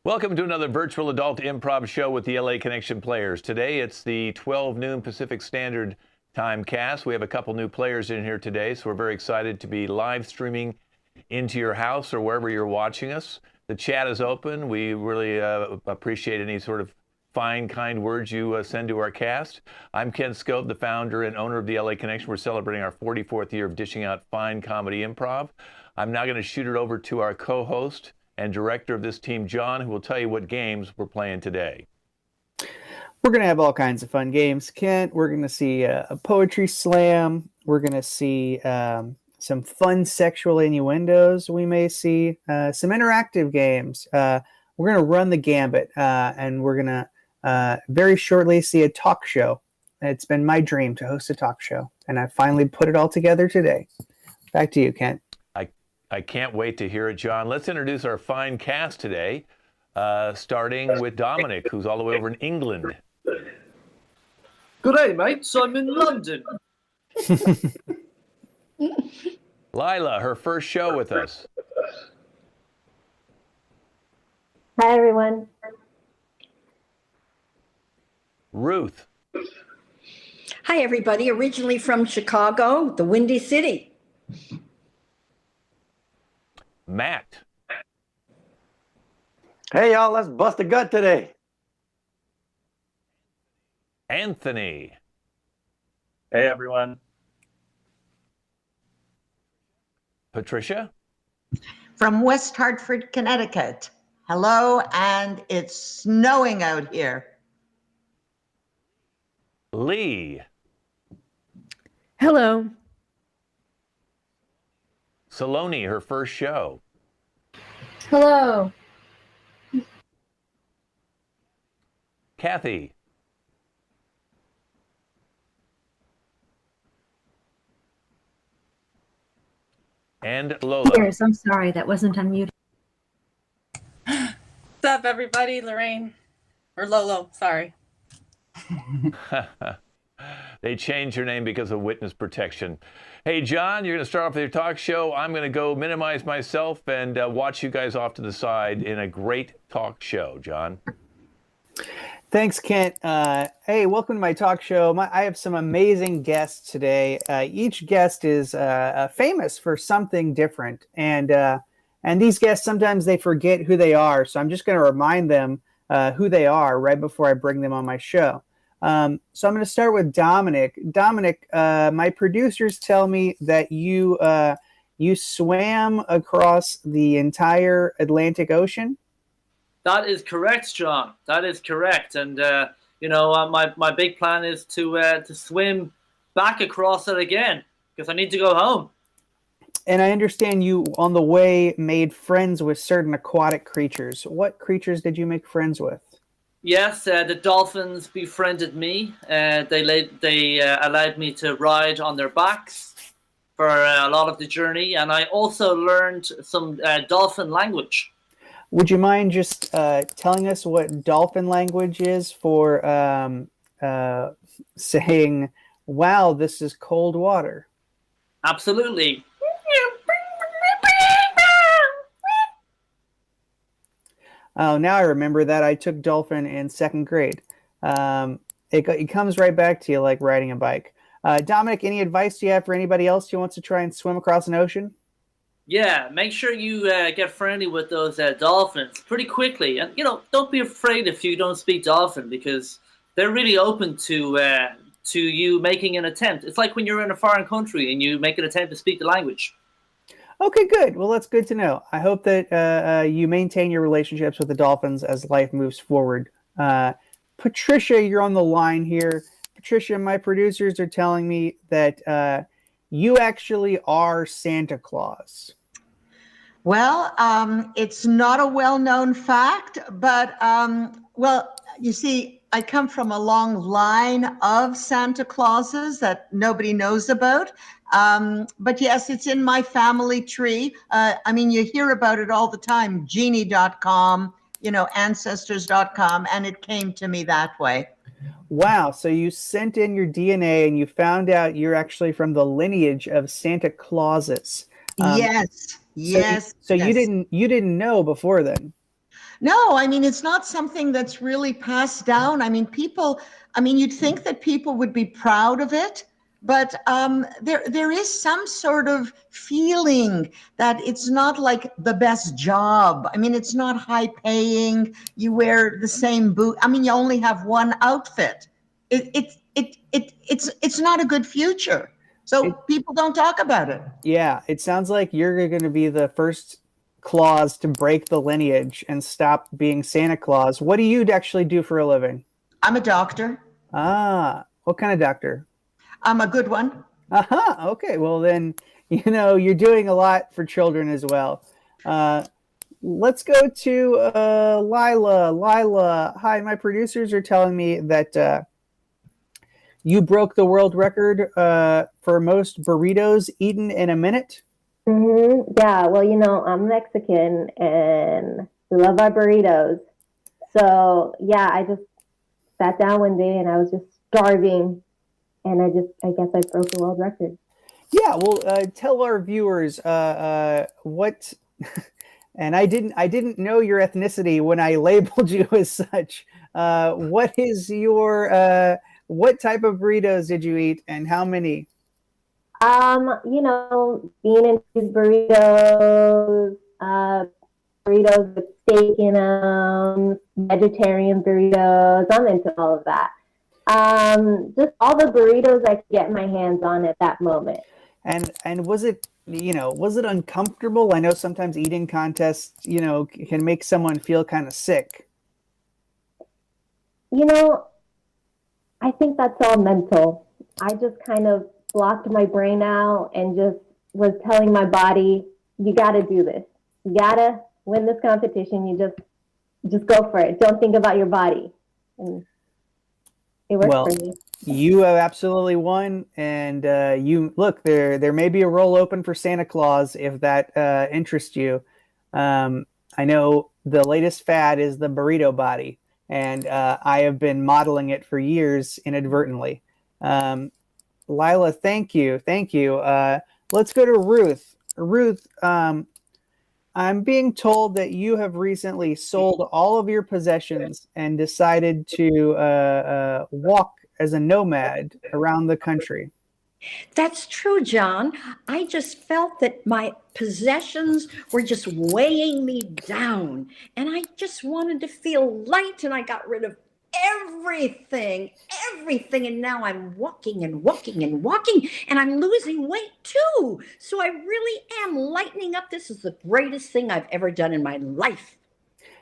Welcome to another virtual adult improv show with the LA Connection players. Today it's the 12 noon Pacific Standard Time cast. We have a couple new players in here today, so we're very excited to be live streaming into your house or wherever you're watching us. The chat is open. We really appreciate any sort of fine, kind words you send to our cast. I'm Ken Scope, the founder and owner of the LA Connection. We're celebrating our 44th year of dishing out fine comedy improv. I'm now going to shoot it over to our co-host and director of this team, John, who will tell you what games we're playing today. We're going to have all kinds of fun games, Kent. We're going to see a poetry slam. We're going to see some fun sexual innuendos. We may see some interactive games. We're going to run the gambit, and we're going to very shortly see a talk show. It's been my dream to host a talk show, and I finally put it all together today. Back to you, Kent. I can't wait to hear it, John. Let's introduce our fine cast today, starting with Dominic, who's all the way over in England. Good day, mates. I'm in London. Lila, her first show with us. Hi, everyone. Ruth. Hi, everybody. Originally from Chicago, the Windy City. Matt. Hey, y'all, let's bust a gut today. Anthony. Hey, everyone. Patricia. From West Hartford, Connecticut. Hello, and it's snowing out here. Lee. Hello. Saloni, her first show. Hello. Kathy. And Lola. Cheers. I'm sorry, that wasn't unmuted. What's up, everybody? Lorraine. Or Lolo, sorry. They changed her name because of witness protection. Hey, John, you're going to start off with your talk show. I'm going to go minimize myself and watch you guys off to the side in a great talk show, John. Thanks, Kent. Hey, welcome to my talk show. I have some amazing guests today. Each guest is famous for something different. And these guests, sometimes they forget who they are. So I'm just going to remind them who they are right before I bring them on my show. So I'm going to start with Dominic. Dominic, my producers tell me that you swam across the entire Atlantic Ocean. That is correct, John. That is correct. And, my big plan is to swim back across it again because I need to go home. And I understand you, on the way, made friends with certain aquatic creatures. What creatures did you make friends with? Yes, the dolphins befriended me. They allowed me to ride on their backs for a lot of the journey, and I also learned some dolphin language. Would you mind just telling us what dolphin language is for saying, "Wow, this is cold water"? Absolutely. Oh, now I remember that. I took dolphin in second grade. It comes right back to you like riding a bike. Dominic, any advice you have for anybody else who wants to try and swim across an ocean? Yeah, make sure you get friendly with those dolphins pretty quickly. And, don't be afraid if you don't speak dolphin because they're really open to you making an attempt. It's like when you're in a foreign country and you make an attempt to speak the language. Okay, good. Well, that's good to know. I hope that you maintain your relationships with the dolphins as life moves forward. Patricia, you're on the line here. Patricia, my producers are telling me that you actually are Santa Claus. Well, it's not a well-known fact, but, you see, I come from a long line of Santa Clauses that nobody knows about. But yes, it's in my family tree. You hear about it all the time, genie.com, ancestors.com, and it came to me that way. Wow. So you sent in your DNA and you found out you're actually from the lineage of Santa Clauses. Yes. So you didn't know before then? No, I mean, it's not something that's really passed down. I mean, you'd think that people would be proud of it, but there is some sort of feeling that it's not like the best job. I mean, it's not high paying. You wear the same boot. I mean, you only have one outfit. It's not a good future. So people don't talk about it. Yeah, it sounds like you're going to be the first Claus to break the lineage and stop being Santa Claus. What do you actually do for a living? I'm a doctor. Ah, what kind of doctor? I'm a good one. Aha, okay. Well, then, you're doing a lot for children as well. Let's go to Lila. Lila, hi, my producers are telling me that you broke the world record for most burritos eaten in a minute. Yeah, well, I'm Mexican and we love our burritos. So, yeah, I just sat down one day and I was just starving. And I guess I broke the world record. Yeah, well, tell our viewers what, and I didn't know your ethnicity when I labeled you as such. What is your, what type of burritos did you eat and how many? Being into burritos, burritos with steak in them, vegetarian burritos, I'm into all of that. Just all the burritos I could get my hands on at that moment. And was it uncomfortable? I know sometimes eating contests, can make someone feel kind of sick. I think that's all mental. I just kind of blocked my brain out and just was telling my body, you got to do this. You got to win this competition. You just go for it. Don't think about your body. And it worked for me. You have absolutely won, and you look there may be a role open for Santa Claus if that interests you. I know the latest fad is the burrito body, and I have been modeling it for years inadvertently. Lila, thank you. Let's go to Ruth. Ruth, I'm being told that you have recently sold all of your possessions and decided to walk as a nomad around the country. That's true, John. I just felt that my possessions were just weighing me down, and I just wanted to feel light, and I got rid of everything, and now I'm walking and walking and walking, and I'm losing weight too. So I really am lightening up. This is the greatest thing I've ever done in my life.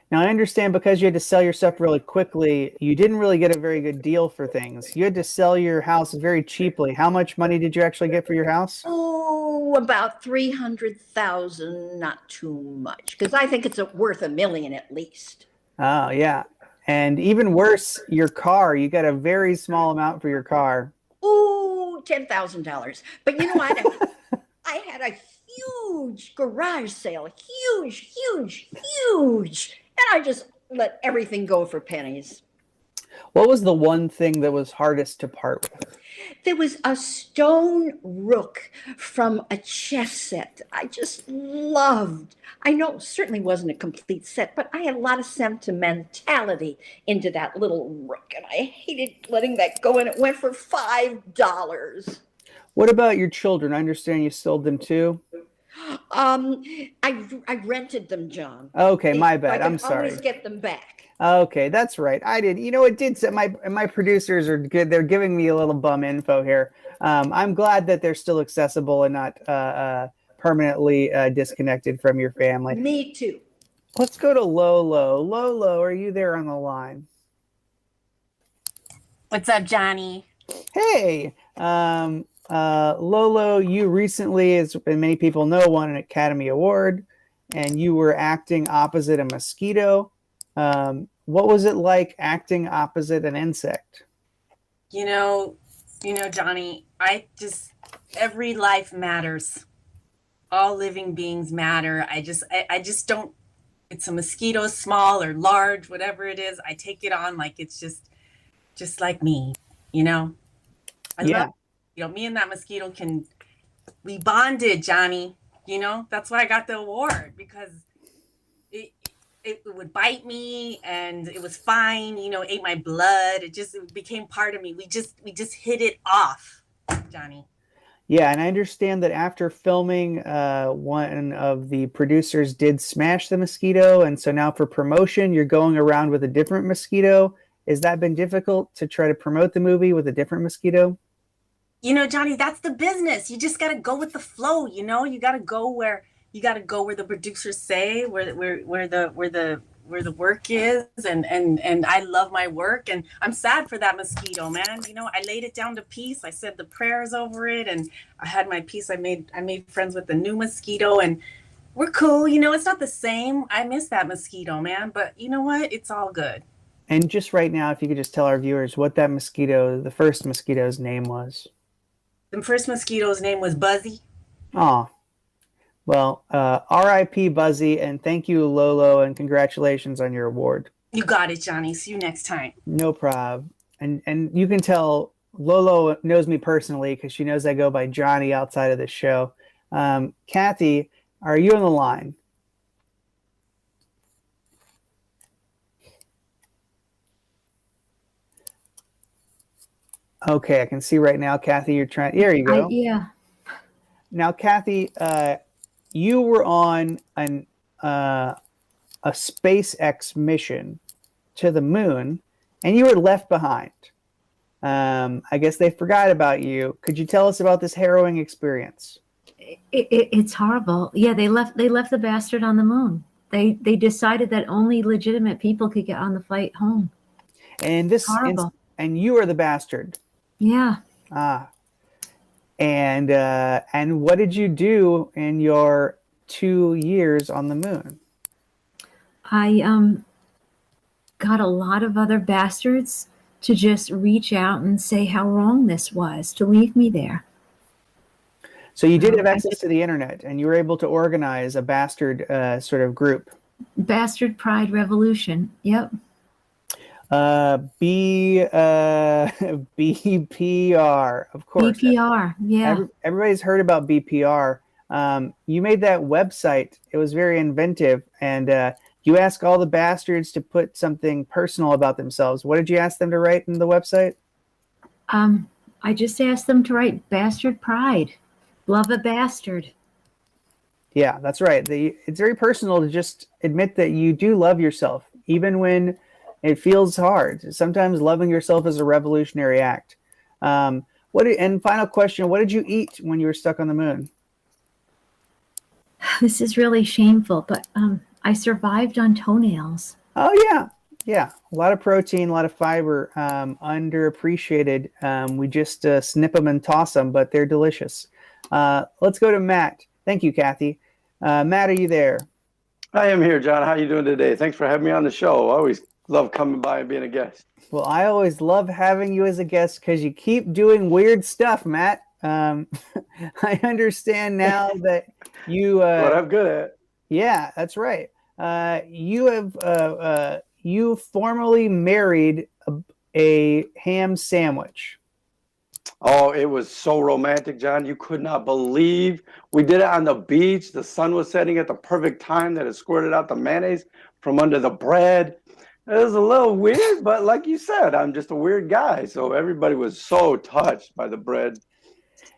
Now, I understand because you had to sell your stuff really quickly, you didn't really get a very good deal for things. You had to sell your house very cheaply. How much money did you actually get for your house? Oh, about 300,000, not too much, because I think it's worth $1 million at least. Oh, yeah. And even worse, your car, you got a very small amount for your car. Ooh, $10,000. But you know what? I had a huge garage sale, huge. And I just let everything go for pennies. What was the one thing that was hardest to part with? There was a stone rook from a chess set I just loved. I know it certainly wasn't a complete set, but I had a lot of sentimentality into that little rook, and I hated letting that go, and it went for $5. What about your children? I understand you sold them too. I rented them, John. Okay, my bad. I'm sorry. I always get them back. Okay, that's right. I did. It did say my producers are good. They're giving me a little bum info here. I'm glad that they're still accessible and not permanently disconnected from your family. Me too. Let's go to Lolo. Lolo, are you there on the line? What's up, Johnny? Hey, Lolo, you recently, as many people know, won an Academy Award, and you were acting opposite a mosquito. What was it like acting opposite an insect? Johnny, every life matters. All living beings matter. I just don't, it's a mosquito, small or large, whatever it is, I take it on like it's just like me, I love, me and that mosquito we bonded, Johnny, that's why I got the award, because it would bite me, and it was fine. You know, ate my blood. It became part of me. We just hit it off, Johnny. Yeah, and I understand that after filming, one of the producers did smash the mosquito, and so now for promotion, you're going around with a different mosquito. Has that been difficult to try to promote the movie with a different mosquito? You know, Johnny, that's the business. You just got to go with the flow. You know, you got to go where the producers say, where the work is, and I love my work, and I'm sad for that mosquito, man. You know, I laid it down to peace. I said the prayers over it, and I had my peace. I made friends with the new mosquito, and we're cool. You know, it's not the same. I miss that mosquito, man, but you know what? It's all good. And just right now, if you could just tell our viewers what that mosquito, the first mosquito's name was. The first mosquito's name was Buzzy. Oh, well, R.I.P. Buzzy, and thank you, Lolo, and congratulations on your award. You got it, Johnny. See you next time. No prob. And you can tell Lolo knows me personally because she knows I go by Johnny outside of the show. Kathy, are you on the line? Okay, I can see right now, Kathy, you're trying. There you go. Yeah. Now, Kathy, you were on a SpaceX mission to the moon, and you were left behind. I guess they forgot about you. Could you tell us about this harrowing experience? It's horrible. Yeah, they left the bastard on the moon. They decided that only legitimate people could get on the flight home. And this horrible. And you are the bastard. Yeah. And what did you do in your 2 years on the moon? I got a lot of other bastards to just reach out and say how wrong this was, to leave me there. So you did have access to the internet, and you were able to organize a bastard sort of group. Bastard Pride Revolution. Yep. BPR, of course. BPR, yeah. Everybody's heard about BPR. You made that website. It was very inventive, and you asked all the bastards to put something personal about themselves. What did you ask them to write in the website? I just asked them to write Bastard Pride. Love a bastard. Yeah, that's right. It's very personal to just admit that you do love yourself, even when it feels hard. Sometimes loving yourself is a revolutionary act. And final question, what did you eat when you were stuck on the moon? This is really shameful, but I survived on toenails. Oh, yeah. Yeah, a lot of protein, a lot of fiber, underappreciated. We just snip them and toss them, but they're delicious. Let's go to Matt. Thank you, Kathy. Matt, are you there? I am here, John. How are you doing today? Thanks for having me on the show. I always love coming by and being a guest. Well, I always love having you as a guest because you keep doing weird stuff, Matt. I understand now that you... what I'm good at. Yeah, that's right. You formally married a ham sandwich. Oh, it was so romantic, John. You could not believe. We did it on the beach. The sun was setting at the perfect time that it squirted out the mayonnaise from under the bread. It was a little weird, but like you said, I'm just a weird guy. So everybody was so touched by the bread.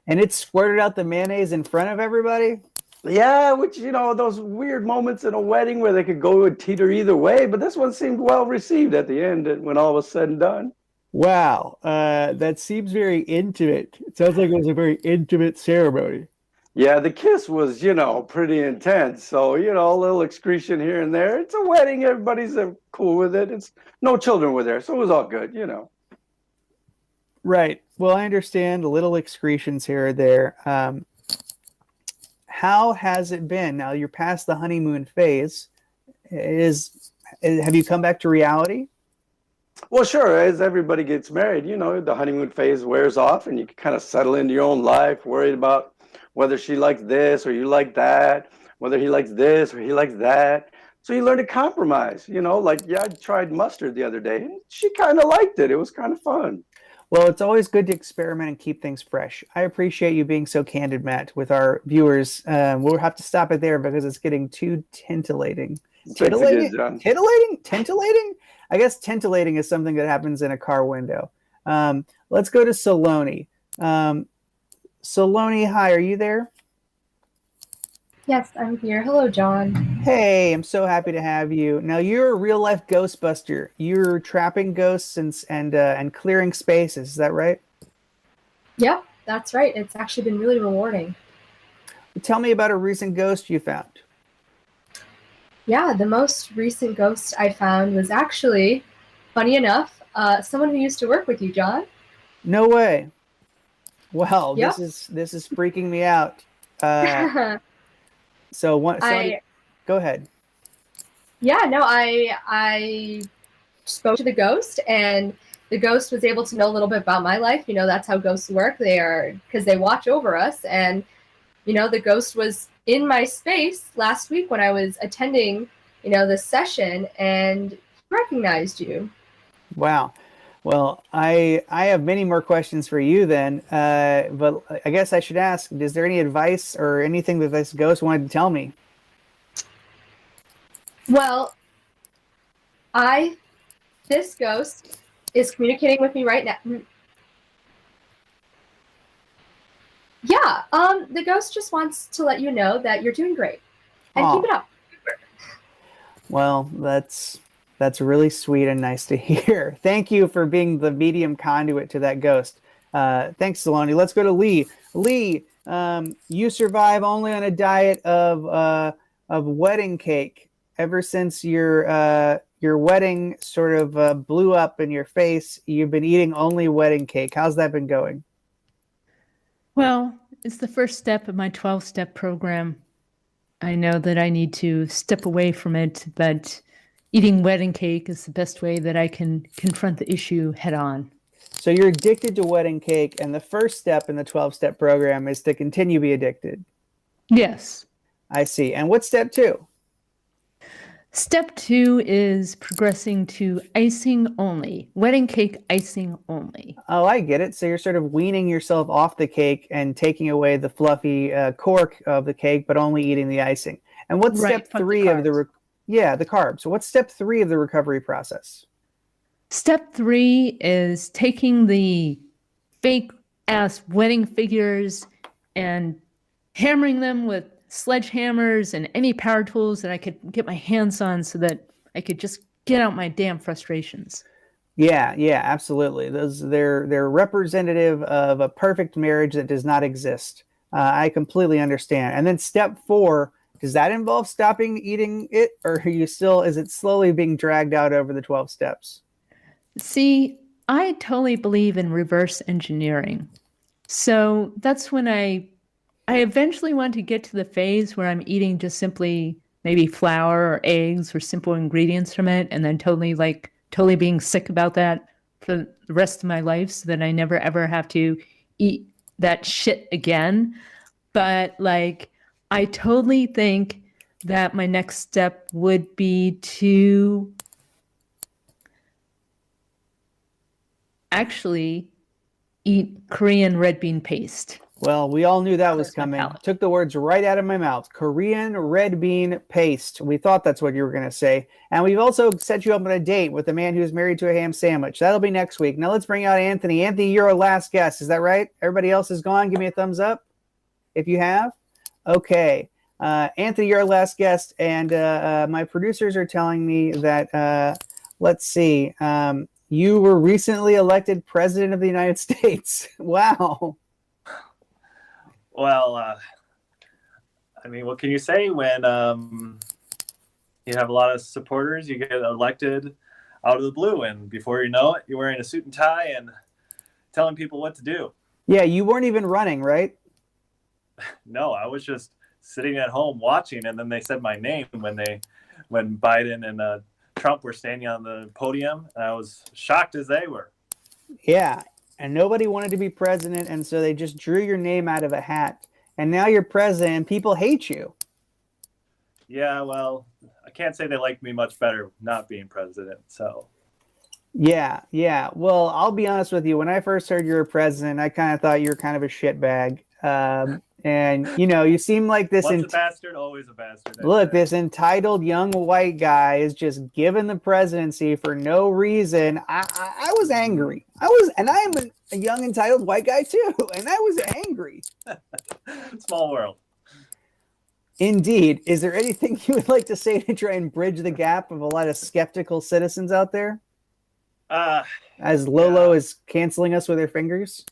And it squirted out the mayonnaise in front of everybody? Yeah, which, you know, those weird moments in a wedding where they could go and teeter either way. But this one seemed well received at the end when all was said and done. Wow, that seems very intimate. It sounds like it was a very intimate ceremony. Yeah, the kiss was, you know, pretty intense. So, you know, a little excretion here and there. It's a wedding. Everybody's cool with it. It's no children were there, so it was all good, you know. Right. Well, I understand a little excretions here or there. How has it been? Now you're past the honeymoon phase. Have you come back to reality? Well, sure. As everybody gets married, you know, the honeymoon phase wears off and you can kind of settle into your own life, worried about whether she likes this or you like that, whether he likes this or he likes that. So you learn to compromise, you know, like, yeah, I tried mustard the other day and she kind of liked it. It was kind of fun. Well, it's always good to experiment and keep things fresh. I appreciate you being so candid, Matt, with our viewers. We'll have to stop it there because it's getting too titillating. Thanks again, John. Titillating? I guess titillating is something that happens in a car window. Let's go to Saloni. Saloni, hi, are you there? Yes, I'm here. Hello, John. Hey, I'm so happy to have you. Now, you're a real life Ghostbuster. You're trapping ghosts and clearing spaces. Is that right? Yep, that's right. It's actually been really rewarding. Tell me about a recent ghost you found. Yeah, the most recent ghost I found was actually, funny enough, someone who used to work with you, John. No way. Well, Yep. this is freaking me out. So go ahead. Yeah, no, I spoke to the ghost, and the ghost was able to know a little bit about my life. You know, that's how ghosts work. Because they watch over us. And, you know, the ghost was in my space last week when I was attending, you know, this session, and recognized you. Wow. Well, I have many more questions for you then, but I guess I should ask, is there any advice or anything that this ghost wanted to tell me? Well, this ghost is communicating with me right now. Yeah, the ghost just wants to let you know that you're doing great, and keep it up. Well, that's really sweet and nice to hear. Thank you for being the medium conduit to that ghost. Thanks, Saloni. Let's go to Lee. Lee, you survive only on a diet of wedding cake ever since your wedding sort of blew up in your face. You've been eating only wedding cake. How's that been going? Well, it's the first step of my 12-step program. I know that I need to step away from it, but eating wedding cake is the best way that I can confront the issue head on. So you're addicted to wedding cake, and the first step in the 12-step program is to continue to be addicted. Yes. I see. And what's step 2? Step 2 is progressing to icing only, wedding cake icing only. Oh, I get it. So you're sort of weaning yourself off the cake and taking away the fluffy cork of the cake, but only eating the icing. And what's step 3 of the carbs? So what's step 3 of the recovery process? Step 3 is taking the fake ass wedding figures and hammering them with sledgehammers and any power tools that I could get my hands on so that I could just get out my damn frustrations. Yeah, absolutely. They're representative of a perfect marriage that does not exist. I completely understand. And then step 4, does that involve stopping eating it, or is it slowly being dragged out over the 12 steps? See, I totally believe in reverse engineering. So that's when I eventually want to get to the phase where I'm eating just simply maybe flour or eggs or simple ingredients from it, and then totally being sick about that for the rest of my life so that I never ever have to eat that shit again. But I totally think that my next step would be to actually eat Korean red bean paste. Well, we all knew that was coming. Took the words right out of my mouth. Korean red bean paste. We thought that's what you were going to say. And we've also set you up on a date with a man who's married to a ham sandwich. That'll be next week. Now let's bring out Anthony. Anthony, you're our last guest. Is that right? Everybody else is gone. Give me a thumbs up if you have. Okay. Anthony, you're our last guest. And my producers are telling me that, let's see, you were recently elected president of the United States. Wow. Well, I mean, what can you say when you have a lot of supporters? You get elected out of the blue, and before you know it, you're wearing a suit and tie and telling people what to do. Yeah, you weren't even running, right? No, I was just sitting at home watching, and then they said my name when Biden and Trump were standing on the podium, and I was shocked as they were. Yeah. And nobody wanted to be president, and so they just drew your name out of a hat. And now you're president, and people hate you. Yeah, well, I can't say they liked me much better not being president, so. Yeah. Well, I'll be honest with you. When I first heard you were president, I kind of thought you were kind of a shitbag. And you seem like this. Once a bastard, always a bastard. Look, this entitled young white guy is just given the presidency for no reason. I was angry. And I am a young entitled white guy too, and I was angry. Small world. Indeed. Is there anything you would like to say to try and bridge the gap of a lot of skeptical citizens out there? As Lolo is canceling us with her fingers?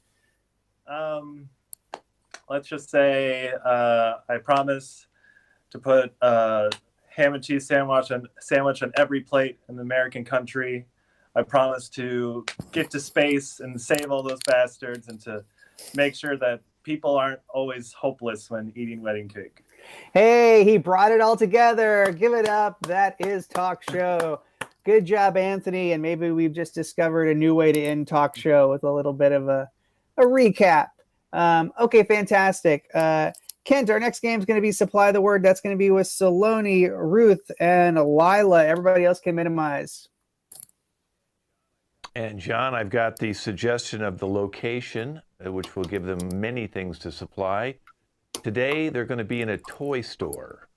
Let's just say I promise to put ham and cheese sandwich on every plate in the American country. I promise to get to space and save all those bastards and to make sure that people aren't always hopeless when eating wedding cake. Hey, he brought it all together. Give it up. That is Talk Show. Good job, Anthony. And maybe we've just discovered a new way to end Talk Show with a little bit of a recap. Okay, fantastic. Kent, our next game is going to be Supply the Word. That's going to be with Saloni, Ruth, and Lila. Everybody else can minimize. And John, I've got the suggestion of the location, which will give them many things to supply. Today, they're going to be in a toy store.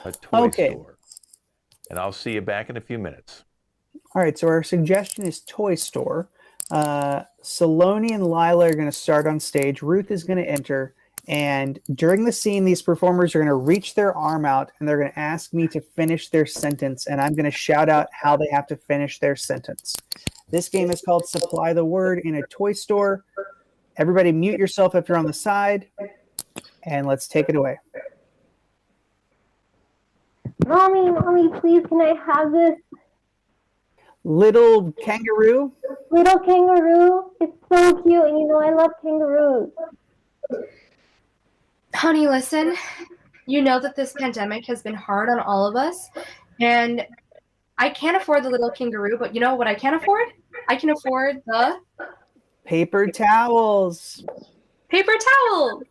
A toy store. And I'll see you back in a few minutes. All right, so our suggestion is toy store. Saloni and Lila are going to start on stage. Ruth is going to enter. And during the scene, these performers are going to reach their arm out and they're going to ask me to finish their sentence. And I'm going to shout out how they have to finish their sentence. This game is called Supply the Word in a Toy Store. Everybody mute yourself if you're on the side. And let's take it away. Mommy, please, can I have this? Little kangaroo? Little kangaroo. It's so cute. And I love kangaroos. Honey, listen. You know that this pandemic has been hard on all of us. And I can't afford the little kangaroo, but you know what I can afford? I can afford the... paper towels. Paper towels.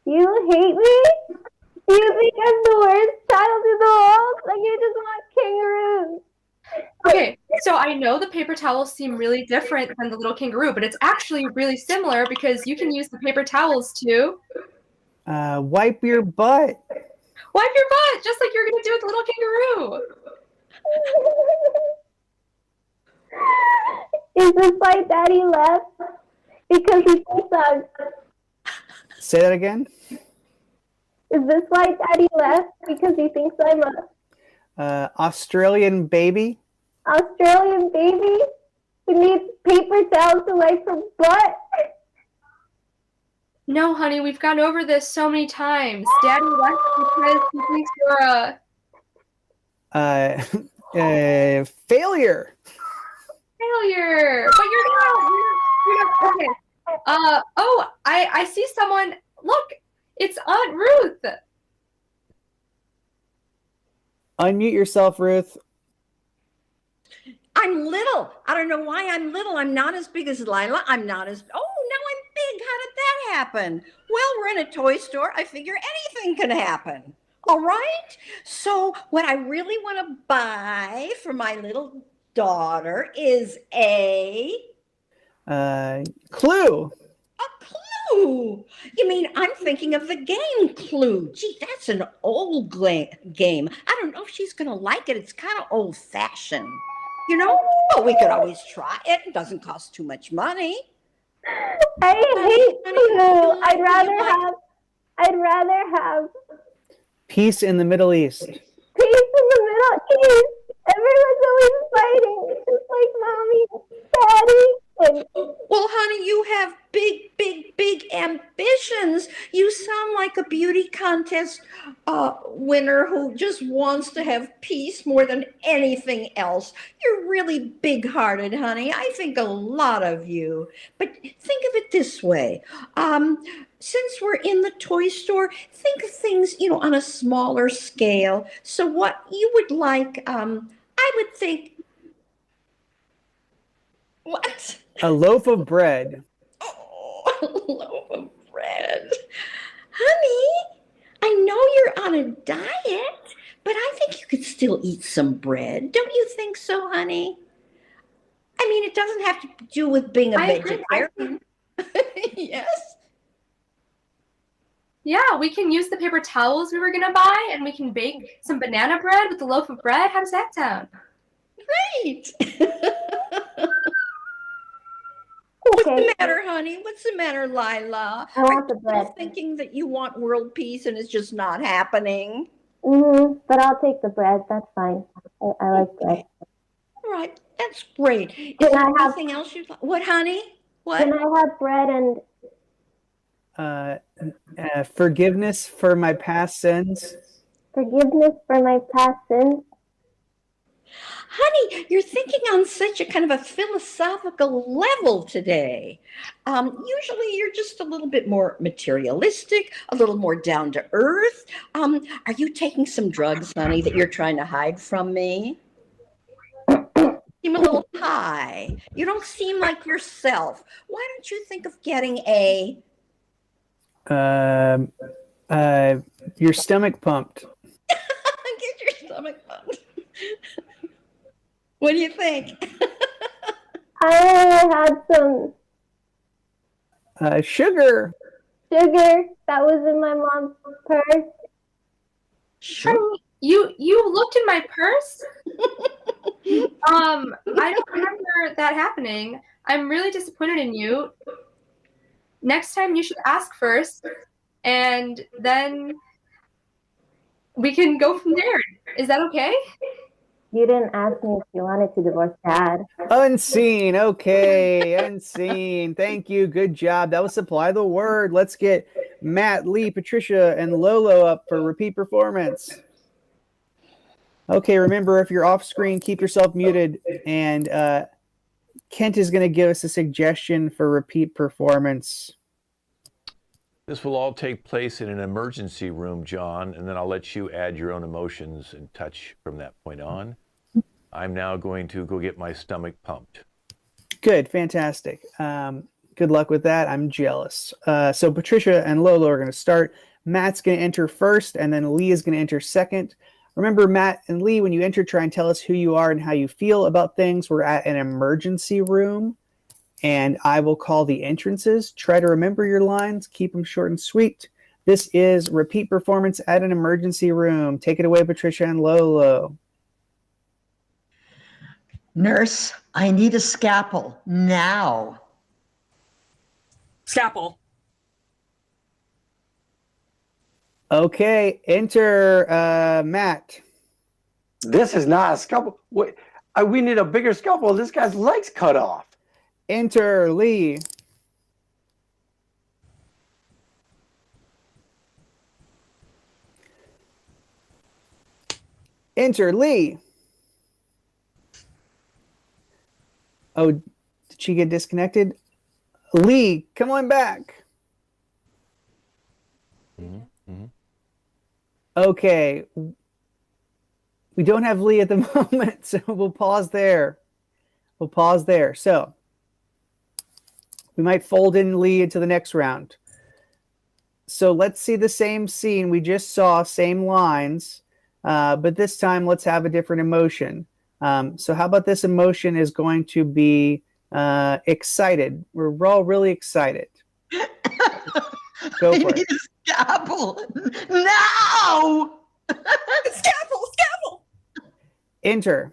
You hate me? Do you think I'm the worst child in the world? Like, you just want kangaroos. Okay, so I know the paper towels seem really different than the little kangaroo, but it's actually really similar because you can use the paper towels to... wipe your butt. Wipe your butt, just like you're going to do with the little kangaroo. Is this why Daddy left? Because he thinks I'm... Say that again? Is this why Daddy left? Because he thinks I'm a... Australian baby? Australian baby? He needs paper towels to wipe her butt? No, honey, we've gone over this so many times. Daddy left because he thinks you're a... failure. Failure. But you're not okay. Oh, I see someone. Look, it's Aunt Ruth. Unmute yourself, Ruth. I'm little. I don't know why I'm little. I'm not as big as Lila. I'm not as... Oh, now I'm big. How did that happen? Well, we're in a toy store. I figure anything can happen. All right? So what I really want to buy for my little daughter is a... Clue. A clue. You mean I'm thinking of the game Clue. Gee, that's an old game. I don't know if she's going to like it. It's kind of old-fashioned. But we could always try it. It doesn't cost too much money. I hate Clue. I'd rather have peace in the Middle East. Peace in the Middle East. Everyone's always fighting. It's just like Mommy, Daddy. Well, honey, you have big ambitions. You sound like a beauty contest winner who just wants to have peace more than anything else. You're really big-hearted, honey. I think a lot of you. But think of it this way. Since we're in the toy store, think of things, on a smaller scale. So what you would like, I would think... What? A loaf of bread. Oh, a loaf of bread. Honey, I know you're on a diet, but I think you could still eat some bread. Don't you think so, honey? I mean, it doesn't have to do with being a vegetarian. Yes. Yeah, we can use the paper towels we were gonna buy, and we can bake some banana bread with a loaf of bread. How does that sound? Great. What's the matter, honey? What's the matter, Lila? I want the bread. Are you thinking that you want world peace and it's just not happening? But I'll take the bread. That's fine. I like bread. All right, that's great. Is Can there I have- anything else you'd like? What, honey? What? Can I have bread and Forgiveness for my past sins. forgiveness for my past sins? Honey, you're thinking on such a kind of a philosophical level today. Usually you're just a little bit more materialistic, a little more down to earth. Are you taking some drugs, honey, that you're trying to hide from me? You seem a little high. You don't seem like yourself. Why don't you think of getting a... Your stomach pumped. Get your stomach pumped. What do you think? I had some Sugar. sugar that was in my mom's purse. Honey, you looked in my purse? I don't remember that happening. I'm really disappointed in you. Next time you should ask first, and then we can go from there. Is that okay? You didn't ask me if you wanted to divorce Dad. Unseen. Okay. Unseen. Thank you. Good job. That was Supply the Word. Let's get Matt, Lee, Patricia, and Lolo up for repeat performance. Okay. Remember, if you're off screen, keep yourself muted. And Kent is going to give us a suggestion for repeat performance. This will all take place in an emergency room, John, and then I'll let you add your own emotions and touch from that point on. I'm now going to go get my stomach pumped. Good. Fantastic. Good luck with that. I'm jealous. So Patricia and Lolo are going to start. Matt's going to enter first, and then Lee is going to enter second. Remember, Matt and Lee, when you enter, try and tell us who you are and how you feel about things. We're at an emergency room, and I will call the entrances. Try to remember your lines. Keep them short and sweet. This is repeat performance at an emergency room. Take it away, Patricia and Lolo. Nurse, I need a scalpel now. Scalpel. Okay, enter Matt. This is not a scalpel. Wait, we need a bigger scalpel. This guy's legs cut off. Enter Lee. Enter Lee. Oh, did she get disconnected? Lee, come on back. Okay. We don't have Lee at the moment, so we'll pause there. So we might fold in Lee into the next round. So let's see the same scene we just saw, same lines, but this time let's have a different emotion. So how about this emotion is going to be excited. We're all really excited. Go for it. Scalpel now. Scalpel. Enter.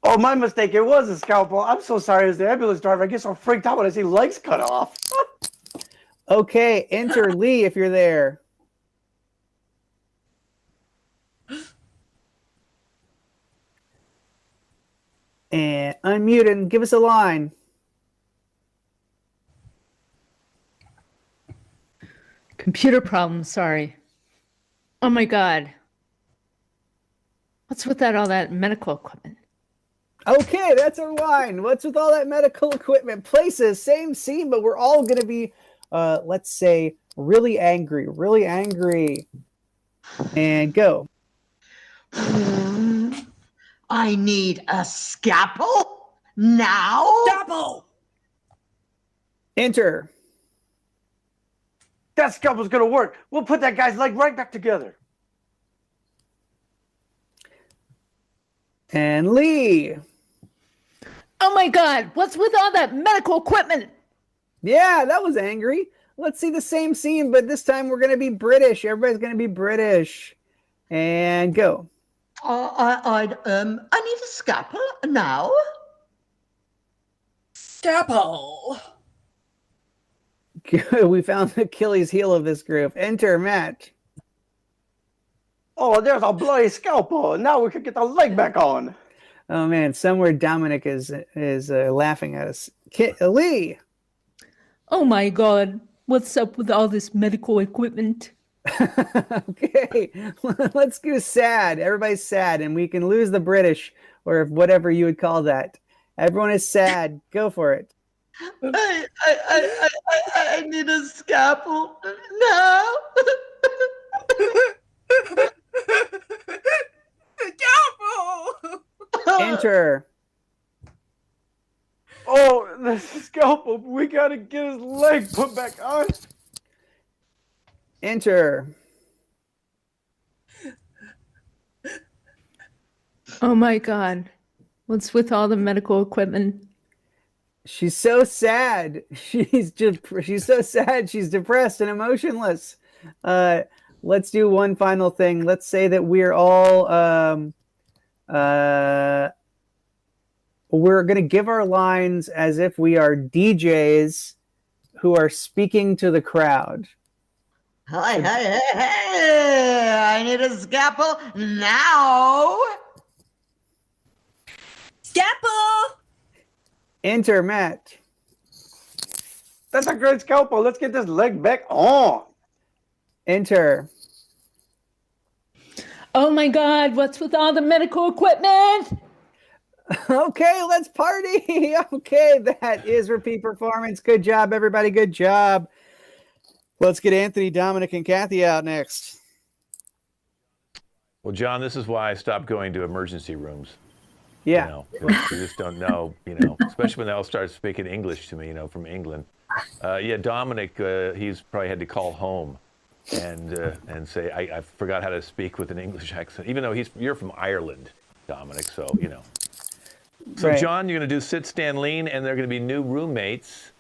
Oh, my mistake. It was a scalpel. I'm so sorry as the ambulance driver. I get so freaked out when I see legs cut off. Okay, enter Lee if you're there. And unmute and give us a line. Computer problem, sorry. Oh my God. What's with all that medical equipment? Okay, that's our line. What's with all that medical equipment? Places, same scene, but we're all going to be, let's say, really angry. And go. I need a scalpel now. Scalpel. Enter. That scalpel's going to work. We'll put that guy's leg right back together. And Lee. Oh my God, what's with all that medical equipment? Yeah, that was angry. Let's see the same scene, but this time we're going to be British. Everybody's going to be British. And go. I need a scalpel now. Scalpel. Good. We found the Achilles heel of this group. Enter Matt. Oh, there's a bloody scalpel. Now we can get the leg back on. Oh man, somewhere Dominic is laughing at us. Lee. Oh my God, what's up with all this medical equipment? Okay, let's go sad. Everybody's sad, and we can lose the British or whatever you would call that. Everyone is sad. Go for it. I need a scalpel now. Scalpel. Enter. Oh, the scalpel. We got to get his leg put back on. Enter. Oh my God, what's with all the medical equipment? She's so sad. She's so sad. She's depressed and emotionless. Let's do one final thing. Let's say that we're all we're going to give our lines as if we are DJs who are speaking to the crowd. Hey, I need a scalpel now. Scalpel. Enter Matt. That's a great scalpel. Let's get this leg back on. Enter. Oh my God, what's with all the medical equipment? Okay, let's party. Okay, that is repeat performance. Good job, everybody. Good job. Let's get Anthony, Dominic, and Kathy out next. Well, John, this is why I stopped going to emergency rooms. Yeah. You know, you just don't know, especially when they all start speaking English to me, from England. Yeah, Dominic, he's probably had to call home and say, I forgot how to speak with an English accent, even though you're from Ireland, Dominic, so. So, Right. John, you're going to do sit, stand, lean, and they're going to be new roommates.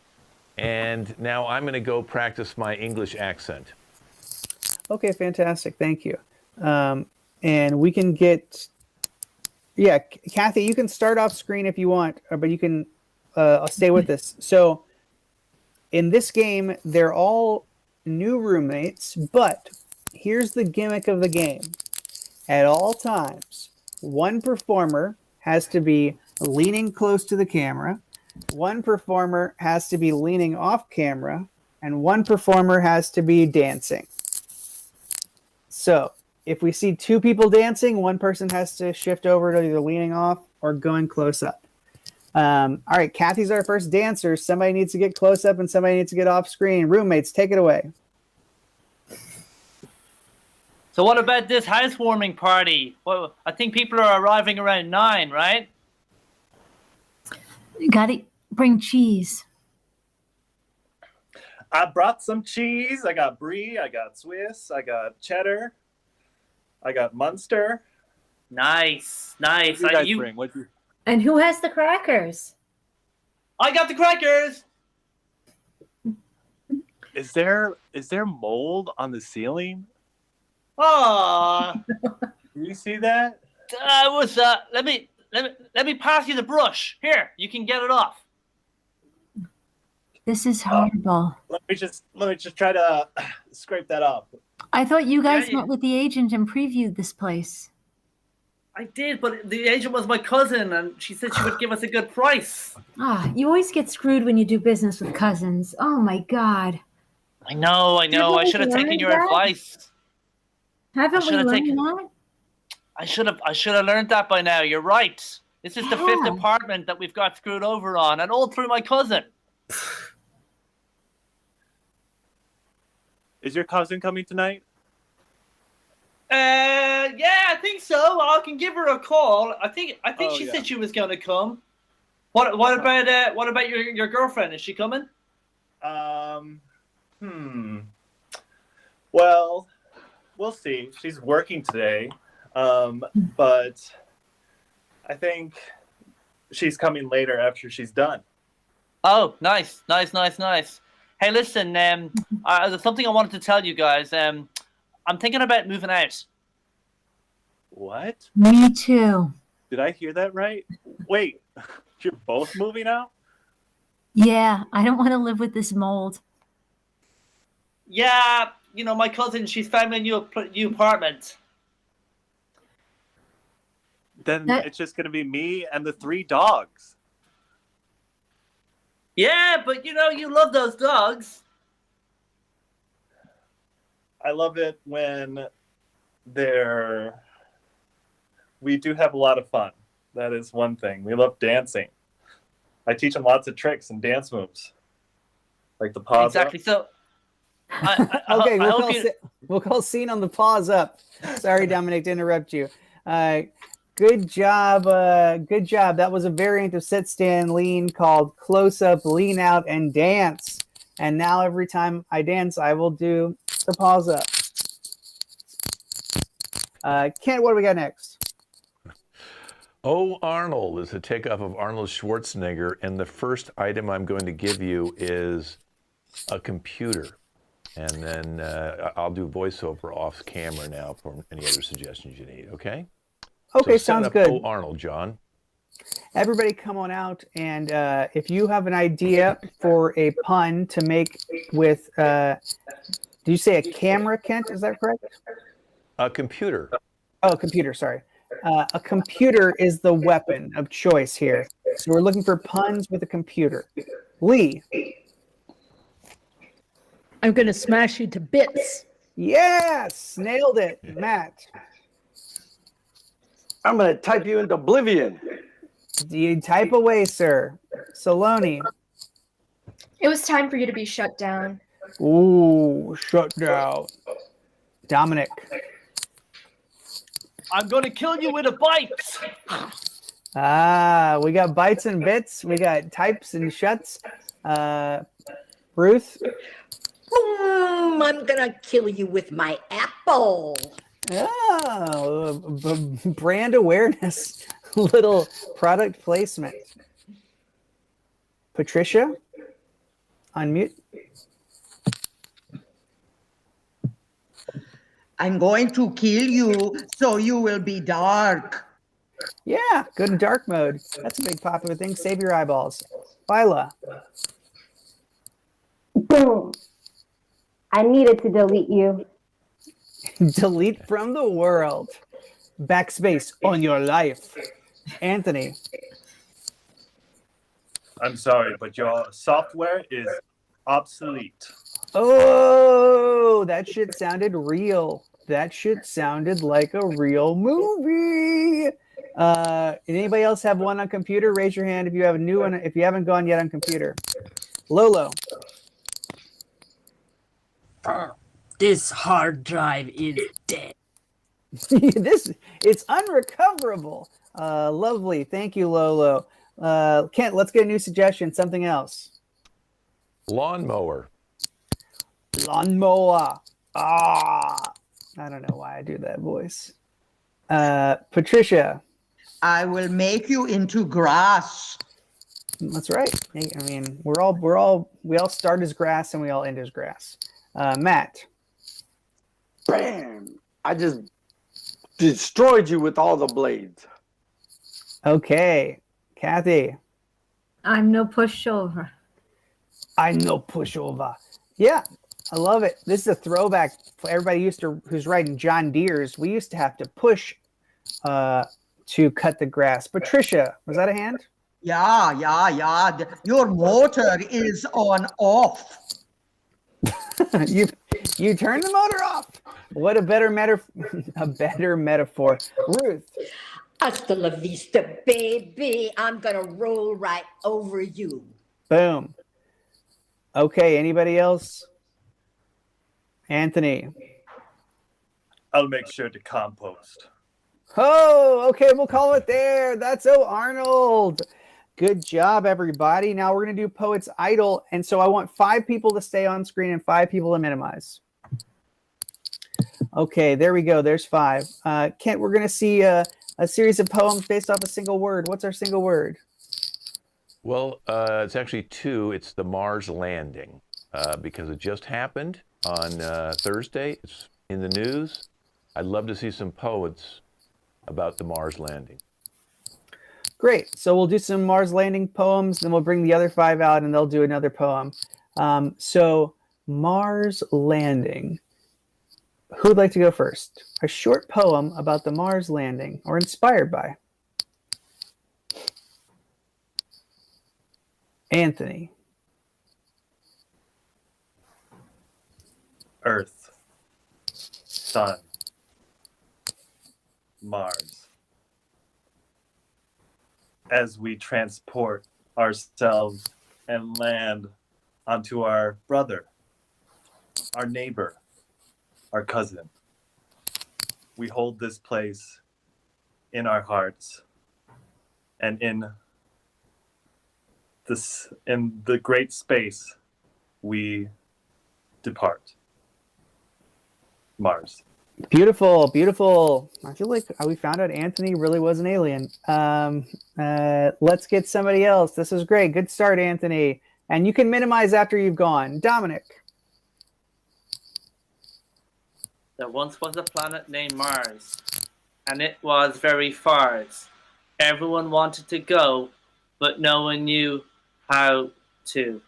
And now I'm going to go practice my English accent. Okay, fantastic. Thank you. And we can get, yeah, Kathy, you can start off screen if you want, but you can stay with us. So in this game, they're all new roommates, but here's the gimmick of the game. At all times, one performer has to be leaning close to the camera, one performer has to be leaning off camera, and one performer has to be dancing. So if we see two people dancing, one person has to shift over to either leaning off or going close up. All right, Kathy's our first dancer. Somebody needs to get close up and somebody needs to get off screen. Roommates, take it away. So what about this housewarming party? Well, I think people are arriving around 9, right? Gotta bring cheese. I brought some cheese. I got brie. I got Swiss. I got cheddar. I got Munster. Nice, nice. What did you guys bring? And who has the crackers? I got the crackers. Is there mold on the ceiling? Oh, Do you see that? let me pass you the brush. Here, you can get it off. This is horrible. Let me just try to scrape that up. I thought you guys Yeah, met with the agent and previewed this place. I did, but the agent was my cousin, and she said she would give us a good price. Ah, you always get screwed when you do business with cousins. Oh my God. I know. I should have taken your advice. Haven't we should've learned taken- that? I should have learned that by now. You're right. This is the 5th Yeah. apartment that we've got screwed over on, and all through my cousin. Is your cousin coming tonight? Yeah, I think so. I can give her a call. I think she yeah. said she was going to come. What about your girlfriend? Is she coming? Well, we'll see. She's working today, but I think she's coming later after she's done. Oh, nice. Hey, listen, there's something I wanted to tell you guys. I'm thinking about moving out. What? Me too. Did I hear that right? Wait, you're both moving out? Yeah, I don't want to live with this mold. Yeah, you know, my cousin, she's found me a new apartment. Then it's just going to be me and the 3 dogs. Yeah, but you know, you love those dogs. I love it when we do have a lot of fun. That is one thing. We love dancing. I teach them lots of tricks and dance moves. Like the paws Exactly. up. So, Okay, we'll call scene on the paws up. Sorry, Dominic, to interrupt you. Good job. Good job. That was a variant of sit, stand, lean called close up, lean out, and dance. And now every time I dance, I will do the paws up. Kent, what do we got next? Oh, Arnold is a takeoff of Arnold Schwarzenegger, and the first item I'm going to give you is a computer. And then I'll do voiceover off camera now for any other suggestions you need, okay? Okay, so sounds up good. Oh, Arnold, John. Everybody come on out, and if you have an idea for a pun to make with, did you say a camera, Kent? Is that correct? A computer. Oh, computer, sorry. A computer is the weapon of choice here. So we're looking for puns with a computer. Lee. I'm going to smash you to bits. Yes, nailed it. Matt. I'm going to type you into oblivion. You type away, sir. Saloni. It was time for you to be shut down. Ooh, shut down. Dominic. I'm going to kill you with a bite. Ah, we got bites and bits. We got types and shuts. Ruth. Boom! I'm gonna kill you with my apple. Oh, brand awareness. Little product placement. Patricia, unmute. I'm going to kill you so you will be dark. Yeah, good in dark mode. That's a big popular thing. Save your eyeballs. Phyla. Boom. I needed to delete you. Delete from the world. Backspace on your life. Anthony. I'm sorry, but your software is obsolete. Oh, that shit sounded real. That shit sounded like a real movie. Anybody else have one on computer? Raise your hand if you have a new one. If you haven't gone yet on computer. Lolo. This hard drive is dead. It's unrecoverable. Lovely. Thank you, Lolo. Kent, let's get a new suggestion. Something else. Lawnmower. Lawnmower. Ah. I don't know why I do that voice. Patricia. I will make you into grass. That's right. I mean, we all start as grass and we all end as grass. Matt. Bam! I just destroyed you with all the blades. Okay. Kathy. I'm no pushover. I'm no pushover. Yeah, I love it. This is a throwback for everybody who's riding John Deere's. We used to have to push to cut the grass. Patricia, was that a hand? Yeah. Your motor is on off. You turn the motor off. What a better metaphor. Ruth. Hasta la vista, baby. I'm gonna roll right over you. Boom. Okay, anybody else? Anthony. I'll make sure to compost. Oh, okay, we'll call it there. That's Oh Arnold. Good job, everybody. Now we're going to do Poet's Idol. And so I want 5 people to stay on screen and 5 people to minimize. Okay, there we go. There's 5. Kent, we're going to see a series of poems based off a single word. What's our single word? Well, it's actually two. It's the Mars landing because it just happened on Thursday. It's in the news. I'd love to see some poets about the Mars landing. Great. So we'll do some Mars landing poems, then we'll bring the other 5 out and they'll do another poem. So Mars landing. Who'd like to go first? A short poem about the Mars landing or inspired by? Anthony. Earth, Sun, Mars. As we transport ourselves and land onto our brother, our neighbor, our cousin, we hold this place in our hearts and in the great space we depart. Mars. Beautiful, beautiful. I feel like we found out Anthony really was an alien. Let's get somebody else. This is great. Good start, Anthony. And you can minimize after you've gone. Dominic. There once was a planet named Mars, and it was very far. Everyone wanted to go, but no one knew how to.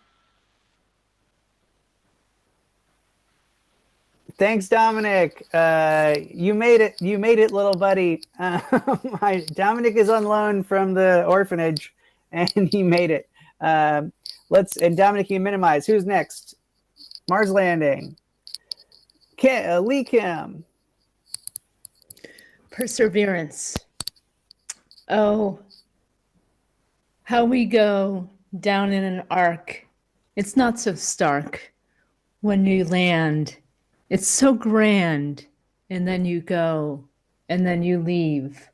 Thanks, Dominic. You made it. You made it, little buddy. Dominic is on loan from the orphanage, and he made it. And Dominic, you minimize. Who's next? Mars landing. Lee Kim. Perseverance. Oh, how we go down in an arc. It's not so stark when you land. It's so grand, and then you go, and then you leave,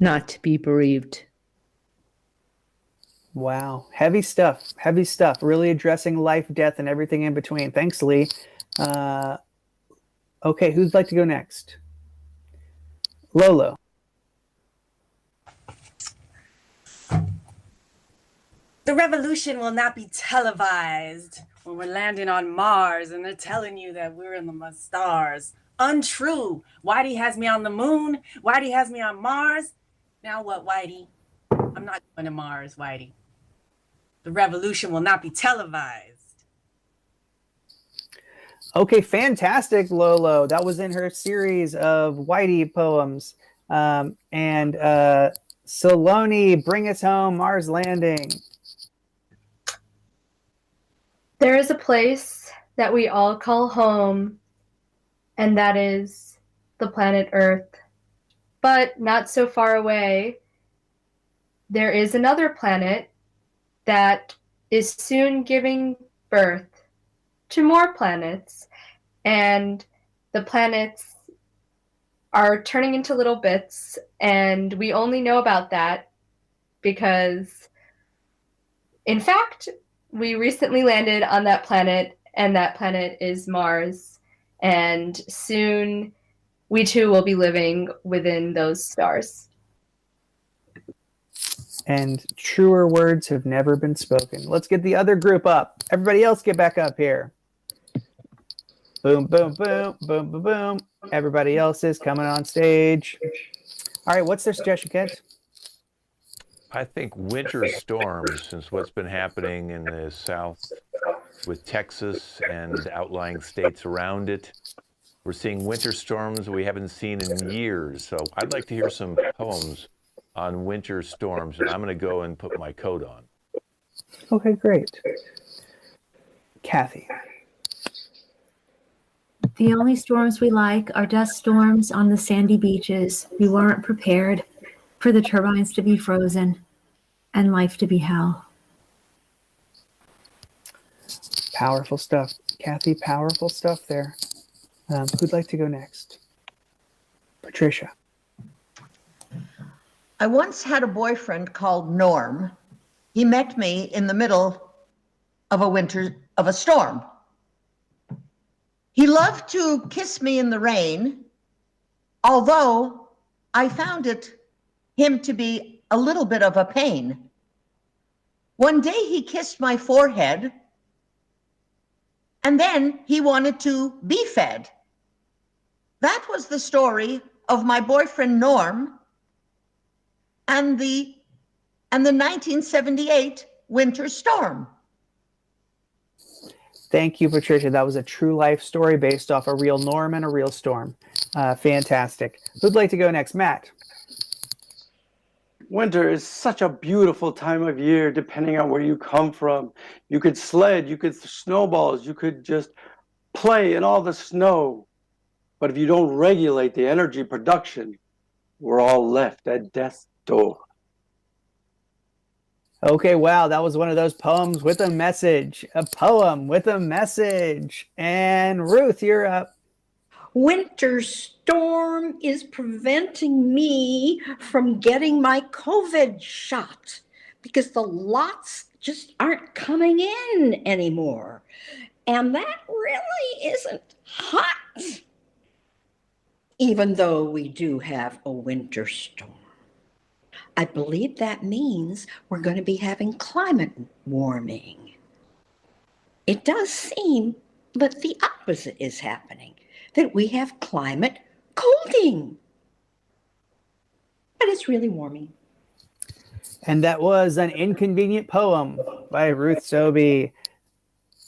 not to be bereaved. Wow. Heavy stuff. Heavy stuff. Really addressing life, death, and everything in between. Thanks, Lee. Okay, who'd like to go next? Lolo. The revolution will not be televised when we're landing on Mars and they're telling you that we're in the stars. Untrue. Whitey has me on the moon. Whitey has me on Mars. Now what, Whitey? I'm not going to Mars, Whitey. The revolution will not be televised. Okay, fantastic, Lolo. That was in her series of Whitey poems. Saloni, bring us home, Mars landing. There is a place that we all call home, and that is the planet Earth. But not so far away, there is another planet that is soon giving birth to more planets, and the planets are turning into little bits, and we only know about that because, in fact, we recently landed on that planet, and that planet is Mars, and soon we too will be living within those stars. And truer words have never been spoken. Let's get the other group up. Everybody else get back up here. Boom, boom, boom, boom, boom, boom. Everybody else is coming on stage. All right, what's their suggestion, Kent? I think winter storms, since what's been happening in the South with Texas and outlying states around it. We're seeing winter storms we haven't seen in years. So I'd like to hear some poems on winter storms, and I'm going to go and put my coat on. Okay, great. Kathy. The only storms we like are dust storms on the sandy beaches. We weren't prepared for the turbines to be frozen and life to be hell. Powerful stuff. Kathy, powerful stuff there. Who'd like to go next? Patricia. I once had a boyfriend called Norm. He met me in the middle of a storm. He loved to kiss me in the rain, although I found him to be a little bit of a pain. One day he kissed my forehead, and then he wanted to be fed. That was the story of my boyfriend Norm and the 1978 winter storm. Thank you, Patricia. That was a true life story based off a real Norm and a real storm. Fantastic. Who'd like to go next? Matt. Winter is such a beautiful time of year, depending on where you come from. You could sled, you could snowballs, you could just play in all the snow. But if you don't regulate the energy production, we're all left at death's door. Okay, wow, that was one of those poems with a message. A poem with a message. And Ruth, you're up. Winter storm is preventing me from getting my COVID shot because the lots just aren't coming in anymore. And that really isn't hot, even though we do have a winter storm. I believe that means we're going to be having climate warming. It does seem that the opposite is happening, that we have climate colding. But it's really warming. And that was an inconvenient poem by Ruth Sobey.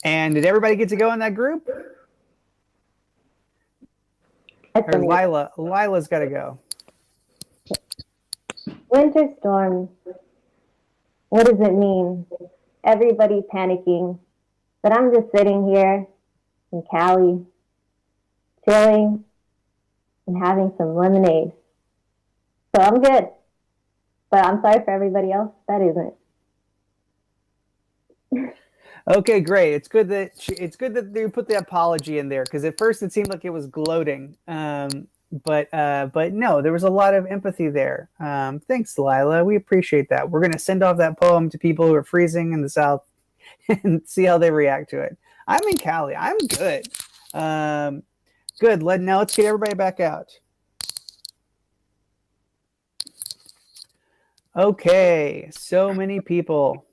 And did everybody get to go in that group? Or Lila's got to go. Winter storm. What does it mean? Everybody's panicking, but I'm just sitting here in Cali, chilling and having some lemonade. So I'm good. But I'm sorry for everybody else that isn't. Okay, great. It's good that you put the apology in there, because at first it seemed like it was gloating. But no, there was a lot of empathy there. Thanks, Lila. We appreciate that. We're going to send off that poem to people who are freezing in the South and see how they react to it. I'm in Cali. I'm good. Good. Now let's get everybody back out. Okay, so many people.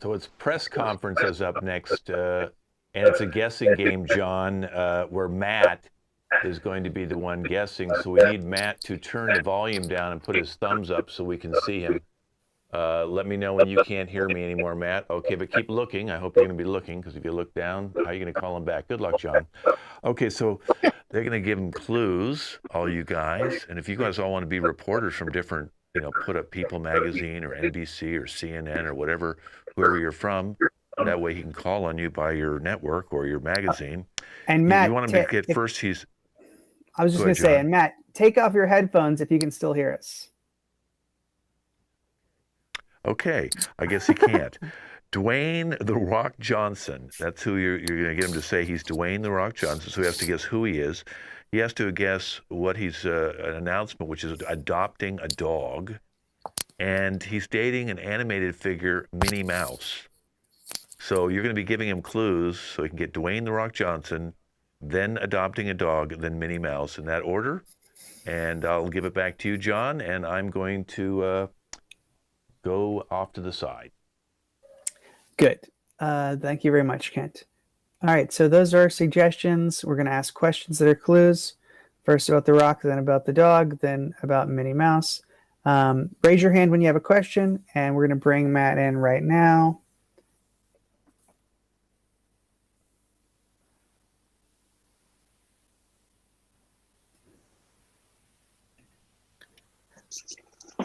So it's press conferences up next, and it's a guessing game, John, where Matt is going to be the one guessing. So we need Matt to turn the volume down and put his thumbs up so we can see him. Let me know when you can't hear me anymore, Matt. Okay, but keep looking. I hope you're going to be looking, because if you look down, how are you going to call him back? Good luck, John. Okay, so they're going to give him clues, all you guys. And if you guys all want to be reporters from different, put up People Magazine or NBC or CNN or whatever, whoever you're from, that way he can call on you by your network or your magazine. And Matt, you want him to get first. I was just going to say, and Matt, take off your headphones if you can still hear us. Okay, I guess he can't. Dwayne "The Rock" Johnson. That's who you're going to get him to say. He's Dwayne "The Rock" Johnson, so he has to guess who he is. He has to guess what he's an announcement, which is adopting a dog. And he's dating an animated figure, Minnie Mouse. So you're going to be giving him clues so he can get Dwayne "The Rock" Johnson, then adopting a dog, then Minnie Mouse, in that order. And I'll give it back to you, John, and I'm going to go off to the side. Good. Thank you very much, Kent. All right, so those are our suggestions. We're going to ask questions that are clues. First about the rock, then about the dog, then about Minnie Mouse. Raise your hand when you have a question, and we're going to bring Matt in right now.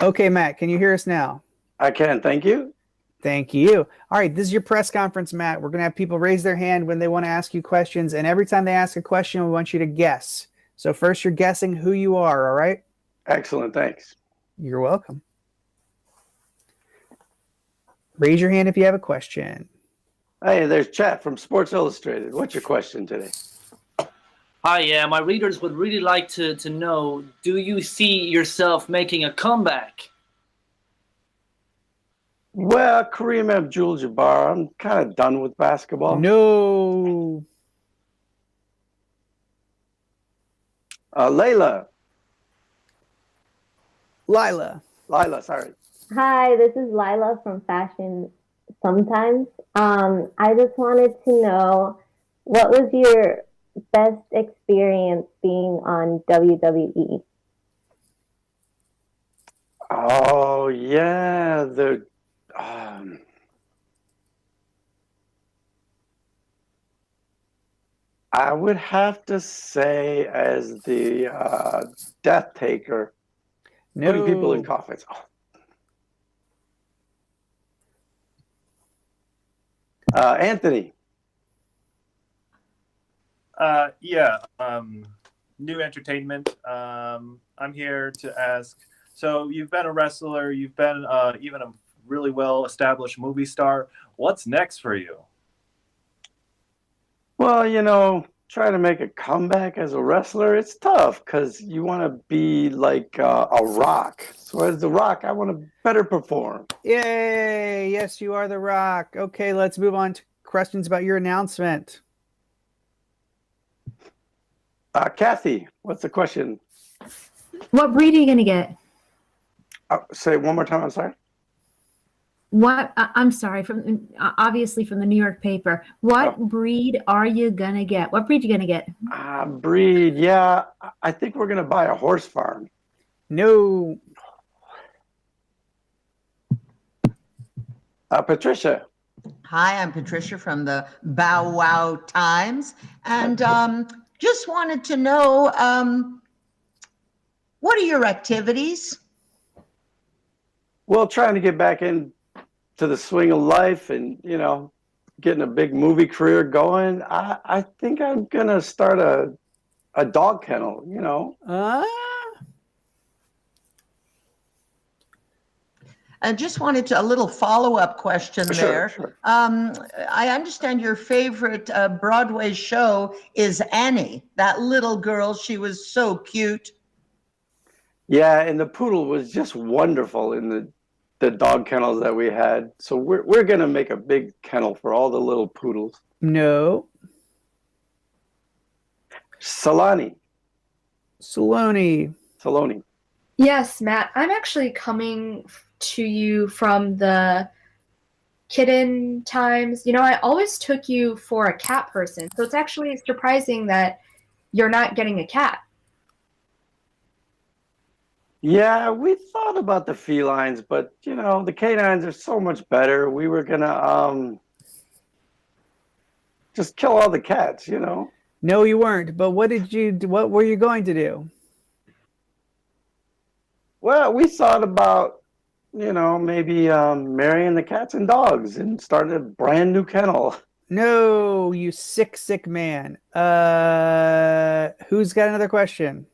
Okay, Matt, can you hear us now? I can, thank you. Thank you. All right, this is your press conference, Matt. We're going to have people raise their hand when they want to ask you questions, and every time they ask a question, we want you to guess. So first, you're guessing who you are, all right? Excellent, thanks. You're welcome. Raise your hand if you have a question. Hey, there's Chat from Sports Illustrated. What's your question today? Hi, my readers would really like to know, do you see yourself making a comeback? Well, Kareem Abdul-Jabbar, I'm kind of done with basketball. No. Lila, Lila, sorry. Hi, this is Lila from Fashion Sometimes. I just wanted to know what was your best experience being on WWE? Oh yeah, um, I would have to say as the Death Taker, putting people in No. coffins. Anthony. Yeah, new entertainment. I'm here to ask. So you've been a wrestler. You've been even a really well-established movie star. What's next for you? Well, trying to make a comeback as a wrestler, it's tough because you want to be like a Rock. So as the Rock, I want to better perform. Yay! Yes, you are the Rock. Okay, let's move on to questions about your announcement. Kathy, what's the question? What breed are you going to get? Say it one more time. I'm sorry. What? I'm sorry. From obviously from the New York paper. What breed are you gonna get? What breed you gonna get? Breed. Yeah, I think we're gonna buy a horse farm. No. Patricia. Hi, I'm Patricia from the Bow Wow Times, and just wanted to know what are your activities? Well, trying to get back into the swing of life and, getting a big movie career going. I think I'm going to start a dog kennel, I just wanted a little follow-up question there. Sure. I understand your favorite Broadway show is Annie, that little girl. She was so cute. Yeah, and the poodle was just wonderful in the dog kennels that we had. So we're going to make a big kennel for all the little poodles. No. Saloni. Saloni. Yes, Matt. I'm actually coming to you from the kitten times. I always took you for a cat person. So it's actually surprising that you're not getting a cat. Yeah, we thought about the felines, but the canines are so much better. We were gonna just kill all the cats, No, you weren't. But what were you going to do? Well, we thought about, maybe marrying the cats and dogs and starting a brand new kennel. No, you sick man. Who's got another question?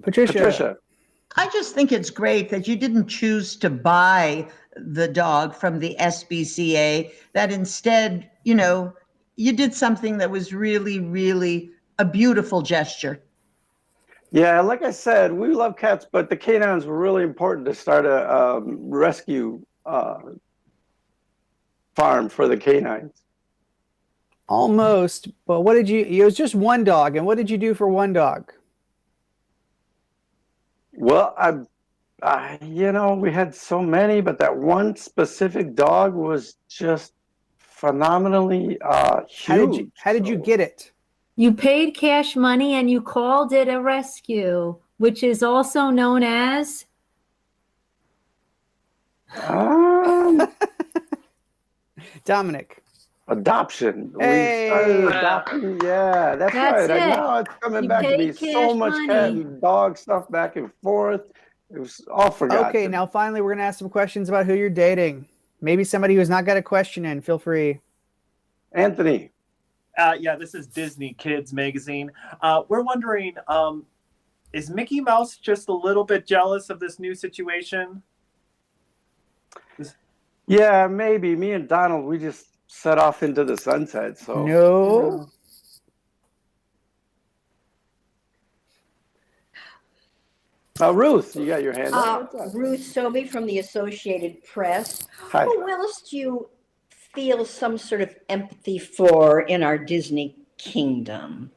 Patricia. I just think it's great that you didn't choose to buy the dog from the SPCA, that instead, you did something that was really, really a beautiful gesture. Yeah, like I said, we love cats, but the canines were really important to start a rescue farm for the canines. Almost, but it was just one dog, and what did you do for one dog? Well, we had so many, but that one specific dog was just phenomenally huge. How did you get it? You paid cash money and you called it a rescue, which is also known as Dominic. Adoption. Hey. We started adopting. Yeah, that's right. It. Now it's coming back to me. So much cat and dog stuff back and forth. It was all forgotten. Okay, now finally we're gonna ask some questions about who you're dating. Maybe somebody who's not got a question in. Feel free. Anthony. Yeah, this is Disney Kids Magazine. We're wondering, is Mickey Mouse just a little bit jealous of this new situation? Yeah, maybe. Me and Donald, we just set off into the sunset. So no. Ruth, you got your hand up. Ruth Sobey from the Associated Press. Hi. Who else do you feel some sort of empathy for in our Disney kingdom?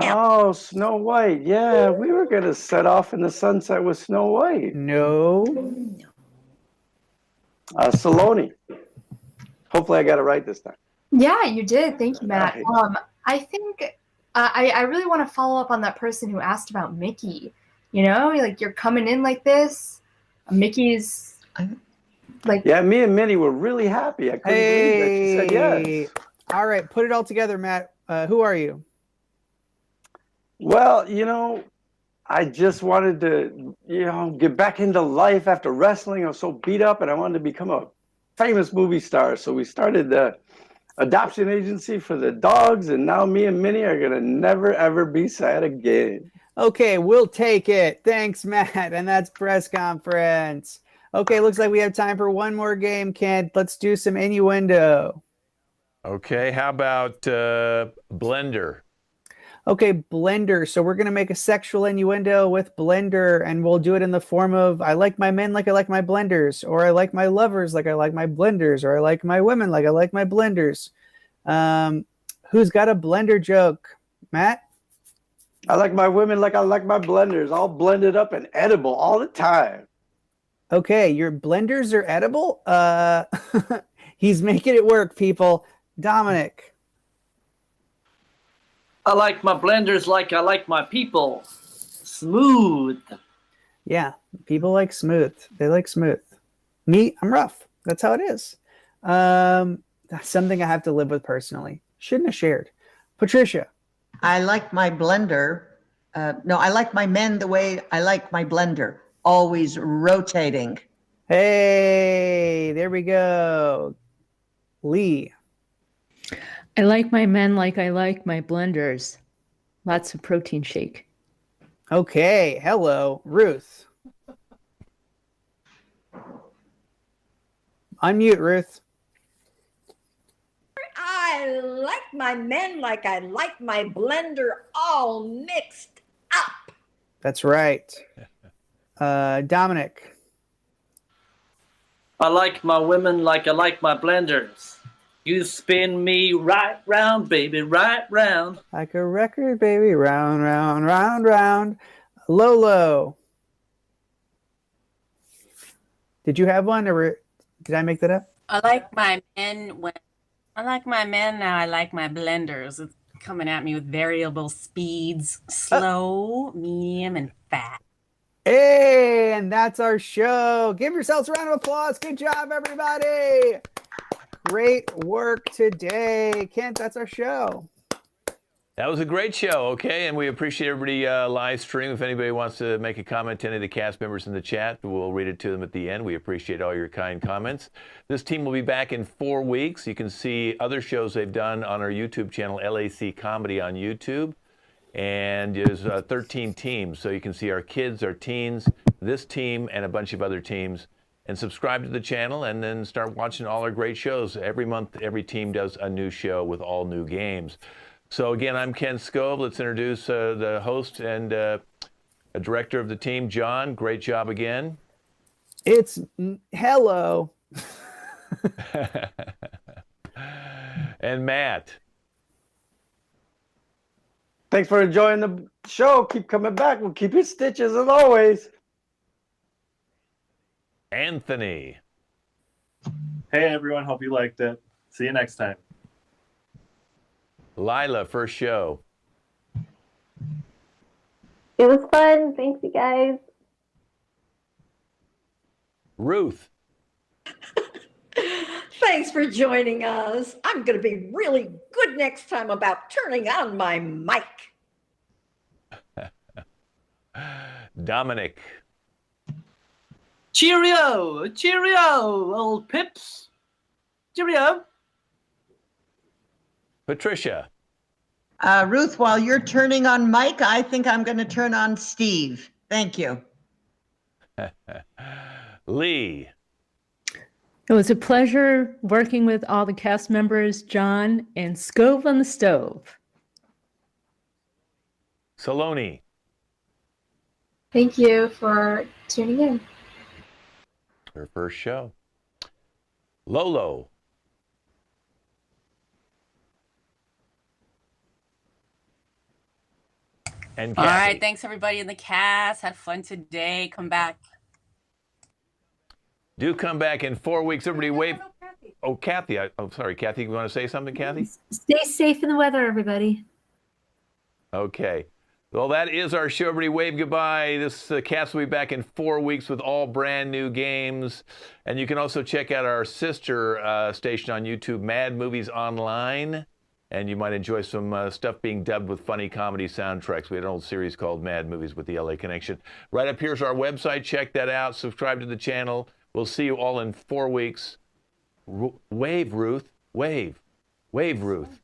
Oh, Snow White. Yeah, we were going to set off in the sunset with Snow White. No. Saloni. Hopefully I got it right this time. Yeah, you did. Thank you, Matt. Right. I think I really want to follow up on that person who asked about Mickey. You know, like you're coming in like this. Mickey's like. Yeah, me and Minnie were really happy. I couldn't believe that she said yes. All right, put it all together, Matt. Who are you? Well, you know, I just wanted to, you know, get back into life after wrestling. I was so beat up and I wanted to become a famous movie star. So we started the adoption agency for the dogs, and now me and Minnie are going to never, ever be sad again. Okay, we'll take it. Thanks, Matt. And that's press conference. Okay, looks like we have time for one more game, Kent. Let's do some innuendo. Okay, how about blender? Okay, blender. So we're going to make a sexual innuendo with blender, and we'll do it in the form of I like my men like I like my blenders, or I like my lovers like I like my blenders, or I like my women like I like my blenders. Who's got a blender joke? Matt? I like my women like I like my blenders, all blended up and edible all the time. Okay, your blenders are edible? He's making it work, people. Dominic. I like my blenders like I like my people. Smooth. Yeah, people like smooth. They like smooth. Me, I'm rough. That's how it is. That's something I have to live with personally. Shouldn't have shared. Patricia. I like my blender. No, I like my men the way I like my blender, always rotating. Hey, there we go. Lee. I like my men like I like my blenders. Lots of protein shake. Okay, hello, Ruth. Unmute, Ruth. I like my men like I like my blender all mixed up. That's right. Dominic. I like my women like I like my blenders. You spin me right round, baby, right round. Like a record, baby, round, round, round, round. Lolo. Did you have one, or did I make that up? I like my men when I like my men now. I like my blenders. It's coming at me with variable speeds, slow, medium, and fast. Hey, and that's our show. Give yourselves a round of applause. Good job, everybody. Great work today. Kent, that's our show. That was a great show, okay? And we appreciate everybody live stream. If anybody wants to make a comment to any of the cast members in the chat, we'll read it to them at the end. We appreciate all your kind comments. This team will be back in 4 weeks. You can see other shows they've done on our YouTube channel, LAC Comedy on YouTube. And there's 13 teams, so you can see our kids, our teens, this team, and a bunch of other teams. And subscribe to the channel and then start watching all our great shows. Every month, every team does a new show with all new games. So again, I'm Ken Scove. Let's introduce the host and a director of the team, John. Great job again. It's hello. And Matt. Thanks for enjoying the show. Keep coming back. We'll keep your stitches as always. Anthony. Hey, everyone. Hope you liked it. See you next time. Lila, first show. It was fun. Thanks, you guys. Ruth. Thanks for joining us. I'm going to be really good next time about turning on my mic. Dominic. Cheerio, cheerio, old pips. Cheerio. Patricia. Ruth, while you're turning on Mike, I think I'm going to turn on Steve. Thank you. Lee. It was a pleasure working with all the cast members, John and Scove on the Stove. Saloni. Thank you for tuning in. Her first show. Lolo. And All Kathy. right. Thanks, everybody in the cast. Had fun today. Come back. Do come back in 4 weeks. Everybody wave. Oh, Kathy. Oh, sorry, Kathy. You want to say something, Kathy? Stay safe in the weather, everybody. Okay. Well, that is our show. Everybody wave goodbye. This cast will be back in 4 weeks with all brand new games. And you can also check out our sister station on YouTube, Mad Movies Online. And you might enjoy some stuff being dubbed with funny comedy soundtracks. We had an old series called Mad Movies with the LA Connection. Right up here's our website. Check that out. Subscribe to the channel. We'll see you all in 4 weeks. Wave, Ruth. Wave. Wave, Ruth.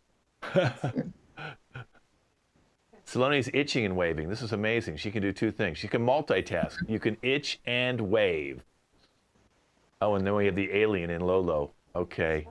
Saloni's itching and waving. This is amazing. She can do two things. She can multitask. You can itch and wave. Oh, and then we have the alien in Lolo. Okay.